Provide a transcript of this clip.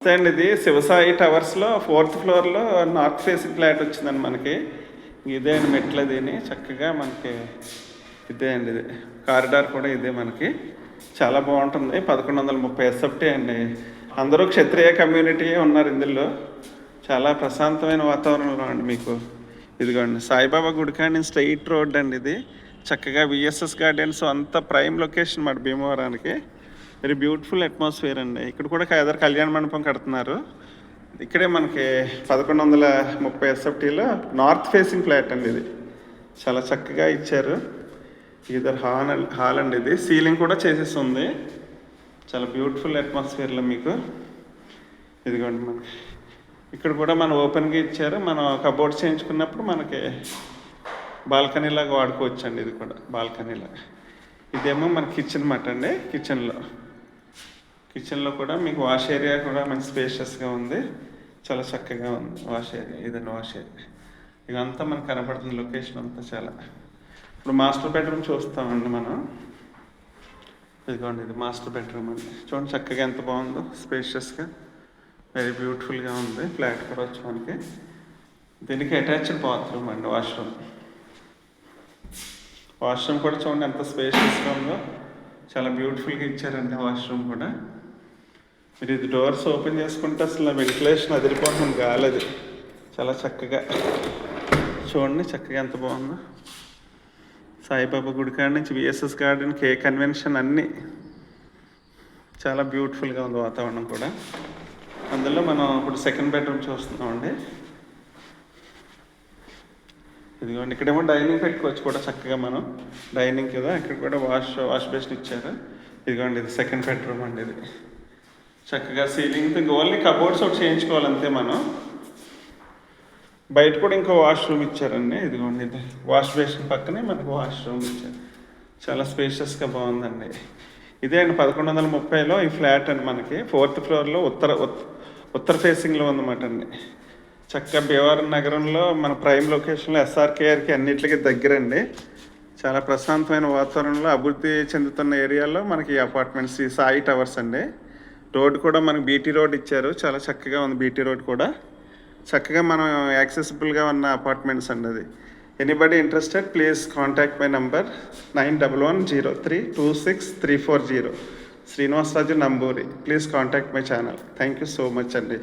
నమస్తే అండి. ఇది శివసాయి టవర్స్లో 4th ఫ్లోర్లో నార్త్ ఫేసింగ్ ఫ్లాట్ వచ్చిందండి మనకి. ఇదే అండి మెట్లు దీని చక్కగా మనకి ఇదే అండి. ఇది కారిడార్ కూడా ఇదే మనకి చాలా బాగుంటుంది. 1130 ఎస్ఎఫ్టీ అండి. అందరూ క్షత్రియ కమ్యూనిటీ ఉన్నారు ఇందులో. చాలా ప్రశాంతమైన వాతావరణంలో అండి మీకు. ఇదిగోండి సాయిబాబా గుడికాడ నుంచి స్ట్రైట్ రోడ్ అండి ఇది. చక్కగా విఎస్ఎస్ గార్డెన్స్ అంతా ప్రైమ్ లొకేషన్ మాట భీమవరానికి. వెరీ బ్యూటిఫుల్ అట్మాస్ఫియర్ అండి. ఇక్కడ కూడా ఎదరు కళ్యాణ మండపం కడుతున్నారు. ఇక్కడే మనకి 1130 ఎస్ఎఫ్టీలో నార్త్ ఫేసింగ్ ఫ్లాట్ అండి ఇది. చాలా చక్కగా ఇచ్చారు. ఇదర్ హాల్ అండి ఇది. సీలింగ్ కూడా చేసేస్తుంది. చాలా బ్యూటిఫుల్ అట్మాస్ఫియర్లో మీకు. ఇదిగోండి మనకి ఇక్కడ కూడా మనం ఓపెన్గా ఇచ్చారు. మనం కబోర్డ్స్ చేయించుకున్నప్పుడు మనకి బాల్కనీలాగా వాడుకోవచ్చు అండి. ఇది కూడా బాల్కనీలాగా. ఇదేమో మన కిచెన్ మాట అండి. కిచెన్లో కూడా మీకు వాష్ ఏరియా కూడా మంచి స్పేషియస్గా ఉంది. చాలా చక్కగా ఉంది వాష్ ఏరియా. ఇదండి వాష్ ఏరియా. ఇదంతా మనకు కనపడుతుంది లొకేషన్ అంతా చాలా. ఇప్పుడు మాస్టర్ బెడ్రూమ్ చూస్తామండి మనం. ఇదిగోండి ఇది మాస్టర్ బెడ్రూమ్ అండి. చూడండి చక్కగా ఎంత బాగుందో స్పేషియస్గా వెరీ బ్యూటిఫుల్గా ఉంది. ఫ్లాట్ కూడా వచ్చి మనకి. దీనికి అటాచ్డ్ బాత్రూమ్ అండి. వాష్రూమ్ కూడా చూడండి ఎంత స్పేషియస్గా ఉందో. చాలా బ్యూటిఫుల్గా ఇచ్చారండి వాష్రూమ్ కూడా. మీరు ఇది డోర్స్ ఓపెన్ చేసుకుంటే అసలు వెంటిలేషన్ అదిరిపోతుంది గాలి. అది చాలా చక్కగా చూడండి చక్కగా ఎంత బాగుందో. సాయిబాబా గుడికాడ నుంచి విఎస్ఎస్ గార్డెన్ కే కన్వెన్షన్ అన్నీ చాలా బ్యూటిఫుల్గా ఉంది వాతావరణం కూడా. అందులో మనం ఇప్పుడు సెకండ్ బెడ్రూమ్ చూస్తున్నామండి. ఇదిగోండి ఇక్కడేమో డైనింగ్ పెట్టుకోవచ్చు కూడా చక్కగా మనం. డైనింగ్ కదా ఇక్కడ కూడా వాష్ బేసిన్ ఇచ్చారు. ఇదిగోండి ఇది సెకండ్ బెడ్రూమ్ అండి. ఇది చక్కగా సీలింగ్ ఇంకా ఓన్లీ కబోర్డ్స్ ఒకటి చేయించుకోవాలంతే మనం. బయట కూడా ఇంకో వాష్రూమ్ ఇచ్చారండి. ఇదిగోండి ఇది వాష్ బేసిన్ పక్కనే మనకు వాష్రూమ్ ఇచ్చారు. చాలా స్పేషియస్గా బాగుందండి. ఇదే అండి 1130లో ఈ ఫ్లాట్ అండి మనకి 4th ఫ్లోర్లో ఉత్తర ఫేసింగ్లో ఉందన్నమాట అండి. చక్కగా భీమవరం నగరంలో మన ప్రైమ్ లొకేషన్లో ఎస్ఆర్కేఆర్కి అన్నింటికి దగ్గరండి. చాలా ప్రశాంతమైన వాతావరణంలో అభివృద్ధి చెందుతున్న ఏరియాలో మనకి ఈ అపార్ట్మెంట్స్ ఈ సాయి టవర్స్ అండి. రోడ్ కూడా మనకి బీటీ రోడ్ ఇచ్చారు. చాలా చక్కగా ఉంది బీటీ రోడ్ కూడా. చక్కగా మనం యాక్సెసిబుల్గా ఉన్న అపార్ట్మెంట్స్ అండి అది. Anybody interested please contact my number 9110326340. Srinivasaraju Namburi. Please contact my channel. Thank you so much అండి.